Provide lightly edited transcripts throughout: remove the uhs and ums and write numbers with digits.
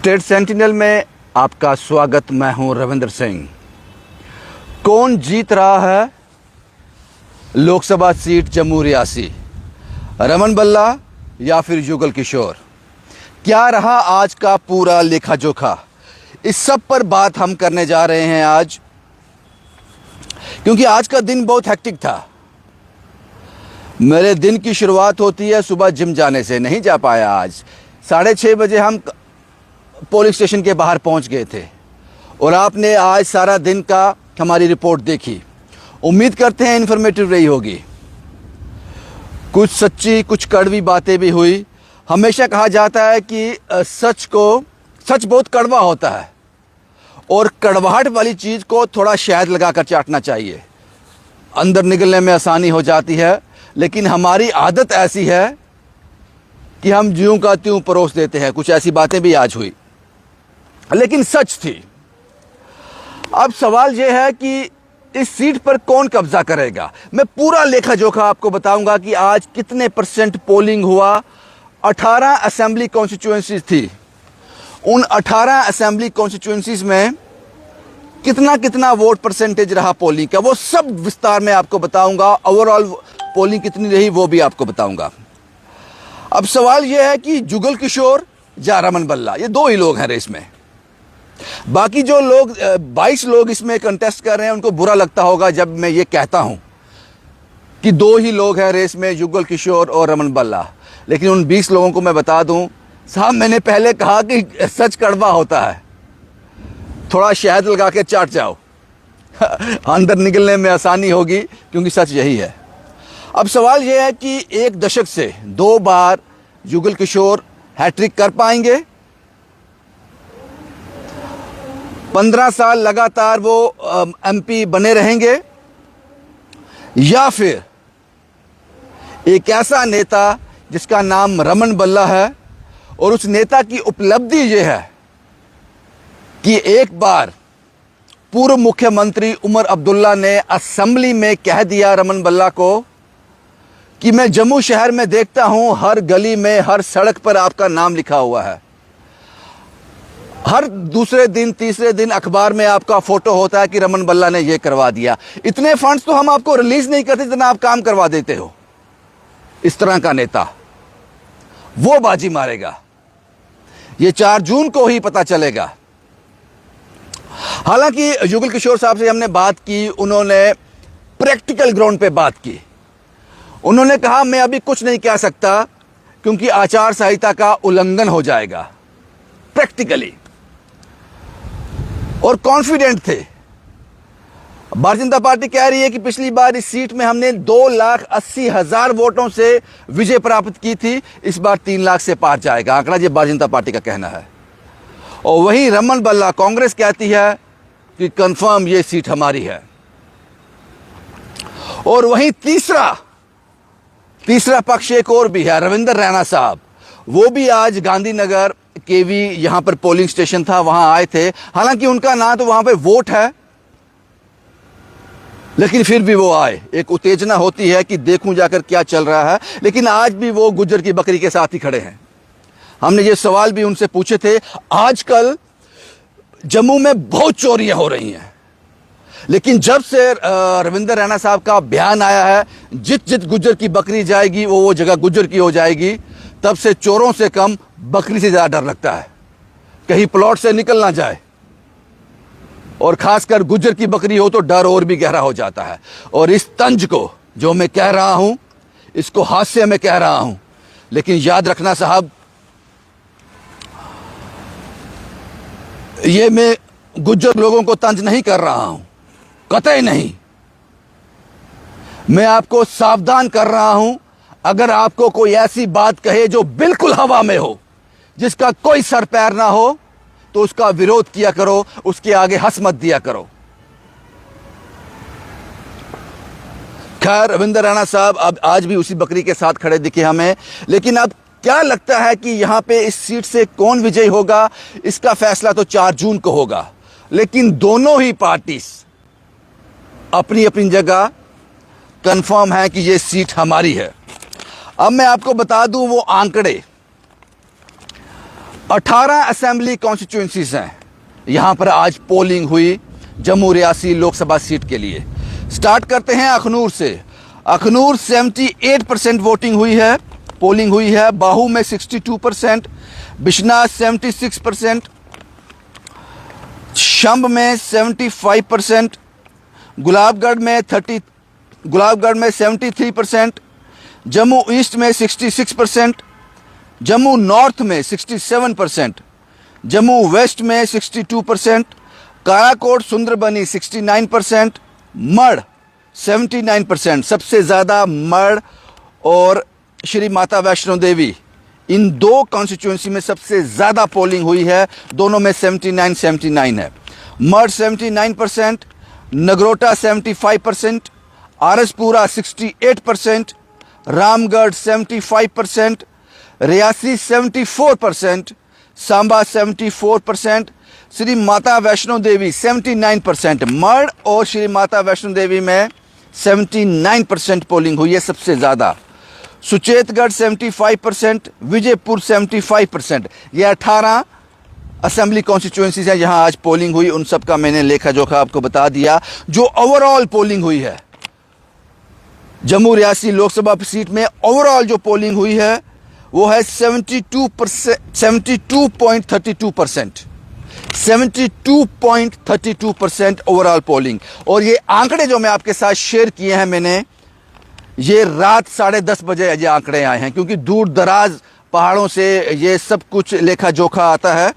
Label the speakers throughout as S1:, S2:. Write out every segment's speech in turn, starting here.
S1: State sentinel में आपका स्वागत। मैं हूं रविंद्र सिंह। कौन जीत रहा है लोकसभा सीट जम्मू रियासी, रमन बल्ला या फिर जुगल किशोर? क्या रहा आज का पूरा लेखा जोखा? इस सब पर बात हम करने जा रहे हैं आज, क्योंकि आज का दिन बहुत हेक्टिक था। मेरे दिन की शुरुआत होती है सुबह जिम जाने से। नहीं जा पाया आज। 6:30 बजे हम पोलिंग स्टेशन के बाहर पहुंच गए थे और आपने आज सारा दिन का हमारी रिपोर्ट देखी। उम्मीद करते हैं इन्फॉर्मेटिव रही होगी। कुछ सच्ची कुछ कड़वी बातें भी हुई। हमेशा कहा जाता है कि सच बहुत कड़वा होता है और कड़वाहट वाली चीज़ को थोड़ा शहद लगाकर चाटना चाहिए, अंदर निकलने में आसानी हो जाती है। लेकिन हमारी आदत ऐसी है कि हम ज्यों का त्यों परोस देते हैं। कुछ ऐसी बातें भी आज हुई, लेकिन सच थी। अब सवाल यह है कि इस सीट पर कौन कब्जा करेगा। मैं पूरा लेखा जोखा आपको बताऊंगा कि आज कितने % पोलिंग हुआ। 18 असेंबली कॉन्स्टिट्यूएंसीज थी। उन 18 असेंबली कॉन्स्टिट्यूएंसीज में कितना वोट परसेंटेज रहा पोलिंग का, वो सब विस्तार में आपको बताऊंगा। ओवरऑल पोलिंग कितनी रही वो भी आपको बताऊंगा। अब सवाल यह है कि जुगल किशोर या रमन बल्ला, ये दो ही लोग हैं रेस में। बाकी जो लोग 22 लोग इसमें कंटेस्ट कर रहे हैं, उनको बुरा लगता होगा जब मैं ये कहता हूं कि दो ही लोग हैं रेस में, जुगल किशोर और रमन बल्ला। लेकिन उन 20 लोगों को मैं बता दूं, साहब मैंने पहले कहा कि सच कड़वा होता है, थोड़ा शहद लगा के चाट जाओ अंदर निकलने में आसानी होगी, क्योंकि सच यही है। अब सवाल यह है कि एक दशक से 2 बार जुगल किशोर हैट्रिक कर पाएंगे? 15 साल लगातार वो MP बने रहेंगे, या फिर एक ऐसा नेता जिसका नाम रमन बल्ला है और उस नेता की उपलब्धि ये है कि एक बार पूर्व मुख्यमंत्री उमर अब्दुल्ला ने असेंबली में कह दिया रमन बल्ला को कि मैं जम्मू शहर में देखता हूं हर गली में, हर सड़क पर आपका नाम लिखा हुआ है। हर दूसरे दिन तीसरे दिन अखबार में आपका फोटो होता है कि रमन बल्ला ने यह करवा दिया। इतने फंड्स तो हम आपको रिलीज नहीं करते जितना आप काम करवा देते हो। इस तरह का नेता वो बाजी मारेगा। ये 4 जून को ही पता चलेगा। हालांकि जुगल किशोर साहब से हमने बात की, उन्होंने प्रैक्टिकल ग्राउंड पे बात की। उन्होंने कहा मैं अभी कुछ नहीं कह सकता क्योंकि आचार संहिता का उल्लंघन हो जाएगा, प्रैक्टिकली, और कॉन्फिडेंट थे। भारतीय जनता पार्टी कह रही है कि पिछली बार इस सीट में हमने 2,80,000 वोटों से विजय प्राप्त की थी, इस बार 3 लाख से पार जाएगा आंकड़ा। ये भारतीय जनता पार्टी का कहना है। और वहीं रमन बल्ला, कांग्रेस कहती है कि कंफर्म ये सीट हमारी है। और वहीं तीसरा पक्ष एक और भी है, रविंद्र रैना साहब। वो भी आज गांधीनगर KV यहां पर पोलिंग स्टेशन था, वहां आए थे। हालांकि उनका ना तो वहां पे वोट है, लेकिन फिर भी वो आए। एक उत्तेजना होती है कि देखूं जाकर क्या चल रहा है। लेकिन आज भी वो गुज्जर की बकरी के साथ ही खड़े हैं। हमने ये सवाल भी उनसे पूछे थे। आजकल जम्मू में बहुत चोरियां हो रही हैं, लेकिन जब से रविंद्र रैना साहब का बयान आया है, जित गुज्जर की बकरी जाएगी वो जगह गुज्जर की हो जाएगी, तब से चोरों से कम बकरी से ज्यादा डर लगता है, कहीं प्लॉट से निकल ना जाए। और खासकर गुज्जर की बकरी हो तो डर और भी गहरा हो जाता है। और इस तंज को जो मैं कह रहा हूं, इसको हास्य में कह रहा हूं, लेकिन याद रखना साहब, ये मैं गुज्जर लोगों को तंज नहीं कर रहा हूं, कतई नहीं। मैं आपको सावधान कर रहा हूं। अगर आपको कोई ऐसी बात कहे जो बिल्कुल हवा में हो, जिसका कोई सर पैर ना हो, तो उसका विरोध किया करो, उसके आगे हंस मत दिया करो। खैर, रविंद्र रैना साहब अब आज भी उसी बकरी के साथ खड़े दिखे हमें। लेकिन अब क्या लगता है कि यहां पे इस सीट से कौन विजयी होगा, इसका फैसला तो 4 जून को होगा। लेकिन दोनों ही पार्टी अपनी अपनी जगह कंफर्म है कि ये सीट हमारी है। अब मैं आपको बता दूं वो आंकड़े। 18 असेंबली कॉन्स्टिट्यूंसीज हैं, यहां पर आज पोलिंग हुई जम्मू रियासी लोकसभा सीट के लिए। स्टार्ट करते हैं अखनूर से। अखनूर 78% वोटिंग हुई है, पोलिंग हुई है। बाहू में 62%, बिश्नाह 76%, शंब में 75%, गुलाबगढ़ में 73%, जम्मू ईस्ट में 66%, जम्मू नॉर्थ में 67%, जम्मू वेस्ट में 62%, काराकोट सुंदरबनी 69%, मढ़ 79%। सबसे ज़्यादा मढ़ और श्री माता वैष्णो देवी, इन दो कॉन्स्टिट्यूंसी में सबसे ज़्यादा पोलिंग हुई है। दोनों में 79 है। मढ़ 79%, नगरोटा 75%, आरसपुरा 68%, रामगढ़ 75%, रियासी 74%, सांबा 74%, श्री माता वैष्णो देवी 79%। मढ़ और श्री माता वैष्णो देवी में 79% पोलिंग हुई है, सबसे ज़्यादा। सुचेतगढ़ 75%, विजयपुर 75%। ये 18 असेंबली कॉन्स्टिट्यूंसीज हैं जहां आज पोलिंग हुई। उन सब का मैंने लेखा जोखा आपको बता दिया। जो ओवरऑल पोलिंग हुई है जम्मू रियासी लोकसभा सीट में, ओवरऑल जो पोलिंग हुई है वो है 72.32%। 72.32% ओवरऑल पोलिंग। और ये आंकड़े जो मैं आपके साथ शेयर किए हैं मैंने, ये रात 10:30 बजे ये आंकड़े आए हैं, क्योंकि दूर दराज पहाड़ों से ये सब कुछ लेखा जोखा आता है।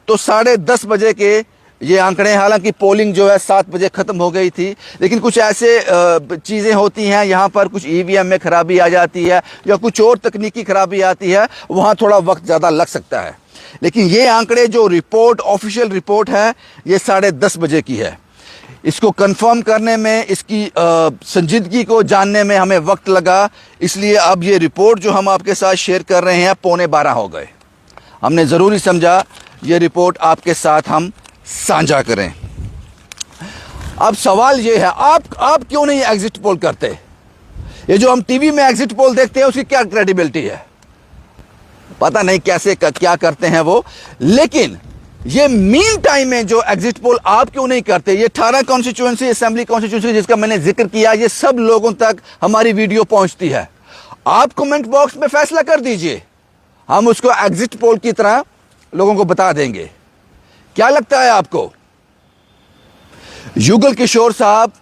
S1: तो 10:30 बजे के ये आंकड़े, हालांकि पोलिंग जो है 7 बजे ख़त्म हो गई थी, लेकिन कुछ ऐसे चीज़ें होती हैं यहाँ पर, कुछ ईवीएम में ख़राबी आ जाती है या कुछ और तकनीकी ख़राबी आती है, वहाँ थोड़ा वक्त ज़्यादा लग सकता है। लेकिन ये आंकड़े जो रिपोर्ट, ऑफिशियल रिपोर्ट है, ये 10:30 बजे की है। इसको कंफर्म करने में, इसकी संजीदगी को जानने में हमें वक्त लगा, इसलिए अब ये रिपोर्ट जो हम आपके साथ शेयर कर रहे हैं 11:15 हो गए। हमने ज़रूरी समझा ये रिपोर्ट आपके साथ हम साझा करें। अब सवाल ये है, आप क्यों नहीं एग्जिट पोल करते? ये जो हम टीवी में एग्जिट पोल देखते हैं उसकी क्या क्रेडिबिलिटी है? पता नहीं कैसे क्या करते हैं वो, लेकिन ये मीन टाइम में जो एग्जिट पोल आप क्यों नहीं करते? ये 18 कॉन्स्टिट्यूएंसी, असेंबली कॉन्स्टिट्यूएंसी जिसका मैंने जिक्र किया, ये सब लोगों तक हमारी वीडियो पहुंचती है। आप कमेंट बॉक्स में फैसला कर दीजिए, हम उसको एग्जिट पोल की तरह लोगों को बता देंगे। क्या लगता है आपको, युगल किशोर साहब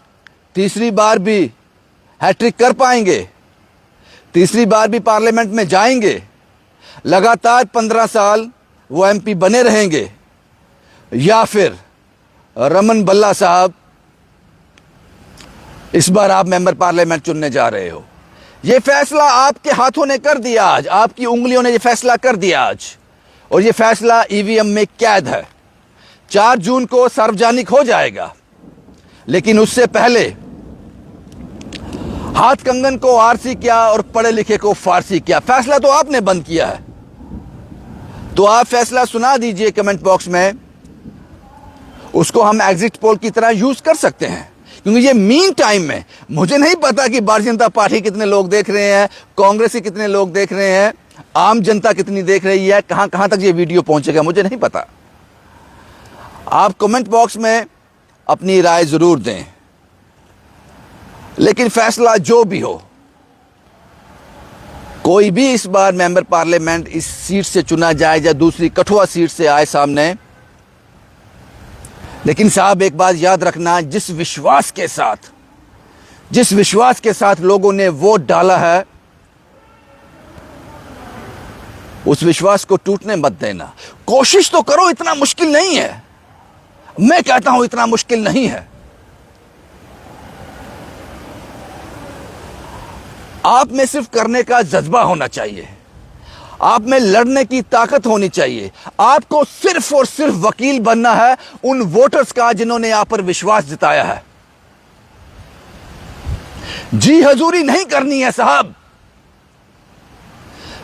S1: तीसरी बार भी हैट्रिक कर पाएंगे? तीसरी बार भी पार्लियामेंट में जाएंगे? लगातार 15 साल वो एमपी बने रहेंगे? या फिर रमन भल्ला साहब इस बार आप मेंबर पार्लियामेंट चुनने जा रहे हो? ये फैसला आपके हाथों ने कर दिया आज, आपकी उंगलियों ने ये फैसला कर दिया आज, और ये फैसला ईवीएम में कैद है। 4 जून को सार्वजनिक हो जाएगा, लेकिन उससे पहले हाथ कंगन को आरसी क्या और पढ़े लिखे को फारसी क्या, फैसला तो आपने बंद किया है। तो आप फैसला सुना दीजिए कमेंट बॉक्स में, उसको हम एग्जिट पोल की तरह यूज कर सकते हैं। क्योंकि ये मीन टाइम में मुझे नहीं पता कि भारतीय जनता पार्टी कितने लोग देख रहे हैं, कांग्रेस के कितने लोग देख रहे हैं, आम जनता कितनी देख रही है, कहां तक ये वीडियो पहुंचेगा मुझे नहीं पता। आप कमेंट बॉक्स में अपनी राय जरूर दें, लेकिन फैसला जो भी हो, कोई भी इस बार मेंबर पार्लियामेंट इस सीट से चुना जाए या दूसरी कठुआ सीट से आए सामने, लेकिन साहब एक बात याद रखना, जिस विश्वास के साथ लोगों ने वोट डाला है, उस विश्वास को टूटने मत देना। कोशिश तो करो, इतना मुश्किल नहीं है। मैं कहता हूं इतना मुश्किल नहीं है। आप में सिर्फ करने का जज्बा होना चाहिए, आप में लड़ने की ताकत होनी चाहिए। आपको सिर्फ और सिर्फ वकील बनना है उन वोटर्स का जिन्होंने आप पर विश्वास जताया है। जी हजूरी नहीं करनी है साहब,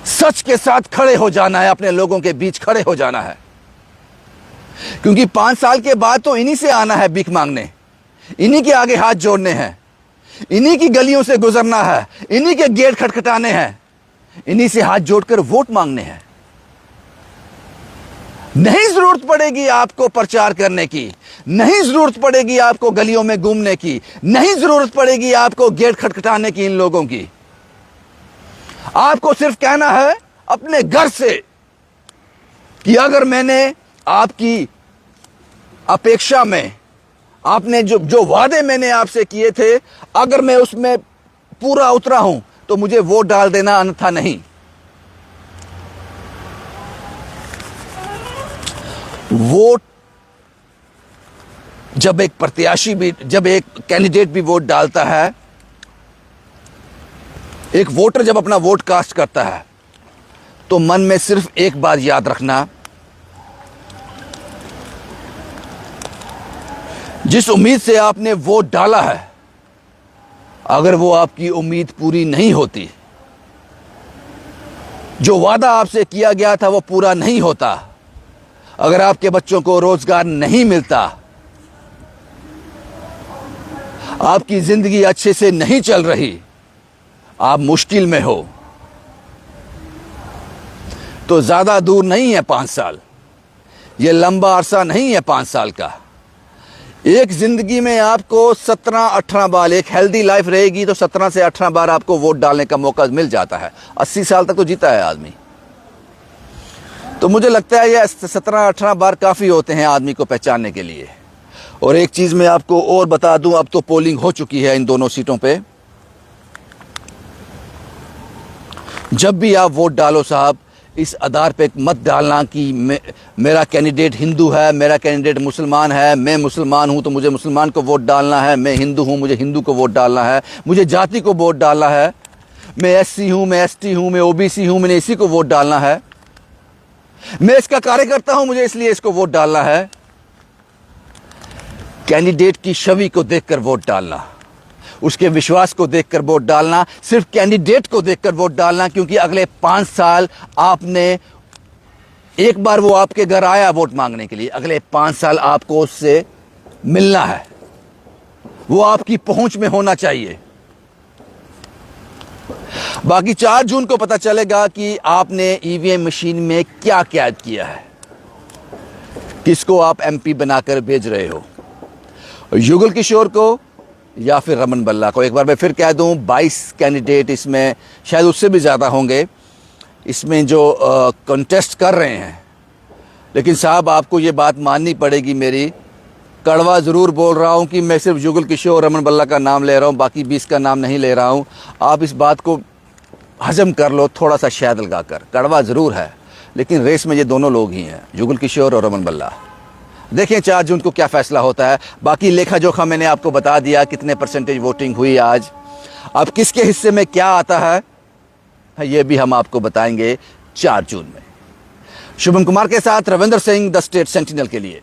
S1: सच के साथ खड़े हो जाना है, अपने लोगों के बीच खड़े हो जाना है। क्योंकि 5 साल के बाद तो इन्हीं से आना है भीख मांगने, इन्हीं के आगे हाथ जोड़ने हैं, इन्हीं की गलियों से गुजरना है, इन्हीं के गेट खटखटाने हैं, इन्हीं से हाथ जोड़कर वोट मांगने हैं। नहीं जरूरत पड़ेगी आपको प्रचार करने की, नहीं जरूरत पड़ेगी आपको गलियों में घूमने की, नहीं जरूरत पड़ेगी आपको गेट खटखटाने की इन लोगों की। आपको सिर्फ कहना है अपने घर से कि अगर मैंने आपकी अपेक्षा में, आपने जो वादे मैंने आपसे किए थे, अगर मैं उसमें पूरा उतरा हूं तो मुझे वोट डाल देना, अन्यथा नहीं। वोट जब एक प्रत्याशी भी, जब एक कैंडिडेट भी वोट डालता है, एक वोटर जब अपना वोट कास्ट करता है, तो मन में सिर्फ एक बात याद रखना, जिस उम्मीद से आपने वोट डाला है, अगर वो आपकी उम्मीद पूरी नहीं होती, जो वादा आपसे किया गया था वो पूरा नहीं होता, अगर आपके बच्चों को रोजगार नहीं मिलता, आपकी जिंदगी अच्छे से नहीं चल रही, आप मुश्किल में हो, तो ज्यादा दूर नहीं है 5 साल, ये लंबा अरसा नहीं है 5 साल का। एक जिंदगी में आपको 17-18 बार, एक हेल्दी लाइफ रहेगी तो 17 से 18 बार आपको वोट डालने का मौका मिल जाता है। 80 साल तक तो जीता है आदमी, तो मुझे लगता है ये 17-18 बार काफी होते हैं आदमी को पहचानने के लिए। और एक चीज मैं आपको और बता दूं, अब तो पोलिंग हो चुकी है इन दोनों सीटों पे। जब भी आप वोट डालो साहब, इस आधार पे मत डालना कि मेरा कैंडिडेट हिंदू है, मेरा कैंडिडेट मुसलमान है, मैं मुसलमान हूं तो मुझे मुसलमान को वोट डालना है, मैं हिंदू हूं मुझे हिंदू को वोट डालना है, मुझे जाति को वोट डालना है, मैं एससी हूं, मैं एसटी हूं, मैं ओबीसी हूं, मैंने इसी को वोट डालना है, मैं इसका कार्यकर्ता हूं मुझे इसलिए इसको वोट डालना है। कैंडिडेट की छवि को देखकर वोट डालना, उसके विश्वास को देखकर वोट डालना, सिर्फ कैंडिडेट को देखकर वोट डालना, क्योंकि अगले 5 साल आपने, एक बार वो आपके घर आया वोट मांगने के लिए, अगले 5 साल आपको उससे मिलना है, वो आपकी पहुंच में होना चाहिए। बाकी 4 जून को पता चलेगा कि आपने ईवीएम मशीन में क्या कैद किया है, किसको आप एमपी बनाकर भेज रहे हो, युगल किशोर को या फिर रमन बल्ला को। एक बार मैं फिर कह दूं, 22 कैंडिडेट, इसमें शायद उससे भी ज़्यादा होंगे इसमें जो कंटेस्ट कर रहे हैं, लेकिन साहब आपको ये बात माननी पड़ेगी मेरी, कड़वा ज़रूर बोल रहा हूं कि मैं सिर्फ युगल किशोर रमन बल्ला का नाम ले रहा हूं, बाकी 20 का नाम नहीं ले रहा हूं। आप इस बात को हजम कर लो थोड़ा सा शहद लगाकर, कड़वा ज़रूर है लेकिन रेस में ये दोनों लोग ही हैं, युगल किशोर और रमन बल्ला। देखें 4 जून को क्या फैसला होता है। बाकी लेखा जोखा मैंने आपको बता दिया, कितने % वोटिंग हुई आज, अब किसके हिस्से में क्या आता है ये भी हम आपको बताएंगे 4 जून में। शुभम कुमार के साथ Ravindra Singh, the state sentinel के लिए।